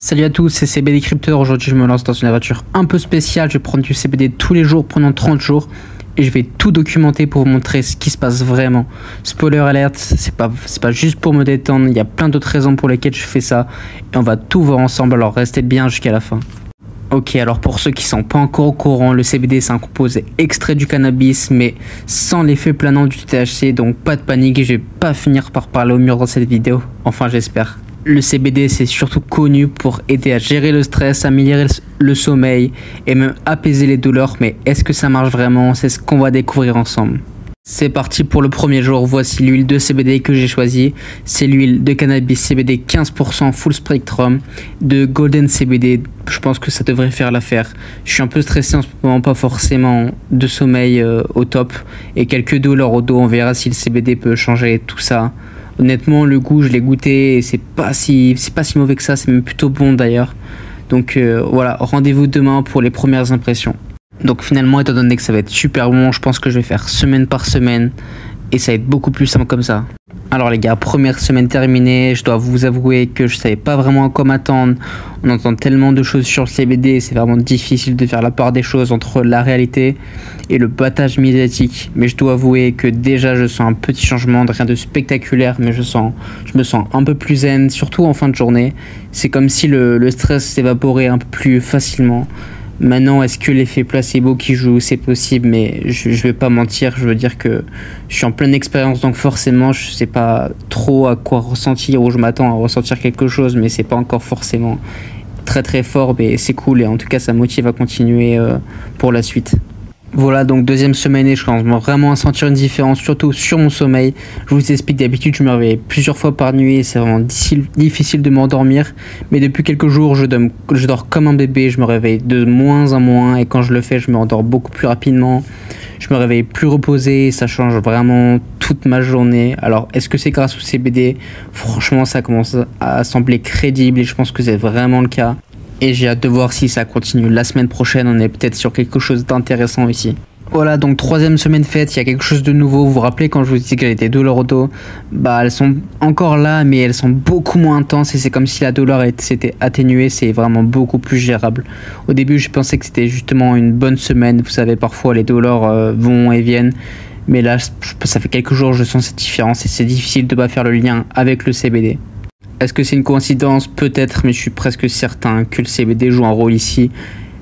Salut à tous, c'est CBD Crypteur. Aujourd'hui je me lance dans une aventure un peu spéciale. Je vais prendre du CBD tous les jours pendant 30 jours et je vais tout documenter pour vous montrer ce qui se passe vraiment. Spoiler alert, c'est pas juste pour me détendre, il y a plein d'autres raisons pour lesquelles je fais ça et on va tout voir ensemble, alors restez bien jusqu'à la fin. Ok, alors pour ceux qui sont pas encore au courant, le CBD c'est un composé extrait du cannabis mais sans l'effet planant du THC, donc pas de panique, je vais pas finir par parler au mur dans cette vidéo, enfin j'espère. Le CBD c'est surtout connu pour aider à gérer le stress, améliorer le sommeil et même apaiser les douleurs, mais est-ce que ça marche vraiment? C'est ce qu'on va découvrir ensemble. C'est parti pour le premier jour, voici l'huile de CBD que j'ai choisie. C'est l'huile de cannabis CBD 15% full spectrum de Golden CBD. Je pense que ça devrait faire l'affaire. Je suis un peu stressé en ce moment, pas forcément de sommeil au top et quelques douleurs au dos. On verra si le CBD peut changer tout ça. Honnêtement, le goût, je l'ai goûté et c'est pas si mauvais que ça, c'est même plutôt bon d'ailleurs. Donc voilà, rendez-vous demain pour les premières impressions. Donc finalement, étant donné que ça va être super bon, je pense que je vais faire semaine par semaine et ça va être beaucoup plus simple comme ça. Alors les gars, première semaine terminée, je dois vous avouer que je savais pas vraiment à quoi m'attendre. On entend tellement de choses sur le CBD, c'est vraiment difficile de faire la part des choses entre la réalité et le battage médiatique. Mais je dois avouer que déjà je sens un petit changement, rien de spectaculaire, mais je me sens un peu plus zen, surtout en fin de journée. C'est comme si le stress s'évaporait un peu plus facilement. Maintenant, est-ce que l'effet placebo qui joue, c'est possible, mais je vais pas mentir, je veux dire que je suis en pleine expérience, donc forcément je sais pas trop à quoi ressentir, ou je m'attends à ressentir quelque chose, mais c'est pas encore forcément très fort, mais c'est cool et en tout cas ça motive à continuer pour la suite. Voilà, donc deuxième semaine et je commence vraiment à sentir une différence, surtout sur mon sommeil. Je vous explique, d'habitude je me réveille plusieurs fois par nuit et c'est vraiment difficile de m'endormir. Mais depuis quelques jours, je dors comme un bébé, je me réveille de moins en moins et quand je le fais, je me rendors beaucoup plus rapidement. Je me réveille plus reposé, ça change vraiment toute ma journée. Alors, est-ce que c'est grâce au CBD? Franchement, ça commence à sembler crédible et je pense que c'est vraiment le cas. Et j'ai hâte de voir si ça continue. La semaine prochaine, on est peut-être sur quelque chose d'intéressant ici. Voilà, donc troisième semaine faite, il y a quelque chose de nouveau. Vous vous rappelez quand je vous disais que j'avais des douleurs au dos? Bah, elles sont encore là, mais elles sont beaucoup moins intenses et c'est comme si la douleur s'était atténuée. C'est vraiment beaucoup plus gérable. Au début, je pensais que c'était justement une bonne semaine. Vous savez, parfois les douleurs vont et viennent. Mais là, ça fait quelques jours que je sens cette différence et c'est difficile de ne pas faire le lien avec le CBD. Est-ce que c'est une coïncidence? Peut-être, mais je suis presque certain que le CBD joue un rôle ici.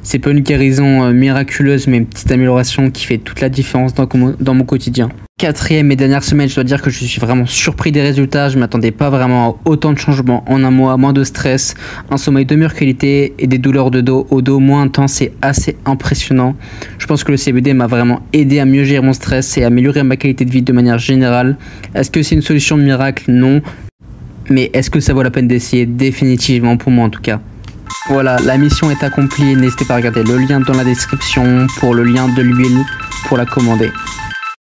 C'est pas une guérison miraculeuse, mais une petite amélioration qui fait toute la différence dans mon quotidien. Quatrième et dernière semaine, je dois dire que je suis vraiment surpris des résultats. Je m'attendais pas vraiment à autant de changements en un mois, moins de stress, un sommeil de meilleure qualité et des douleurs de dos au dos moins intenses. C'est assez impressionnant. Je pense que le CBD m'a vraiment aidé à mieux gérer mon stress et à améliorer ma qualité de vie de manière générale. Est-ce que c'est une solution miracle? Non. Mais est-ce que ça vaut la peine d'essayer? Définitivement, pour moi en tout cas. Voilà, la mission est accomplie. N'hésitez pas à regarder le lien dans la description pour le lien de l'huile pour la commander.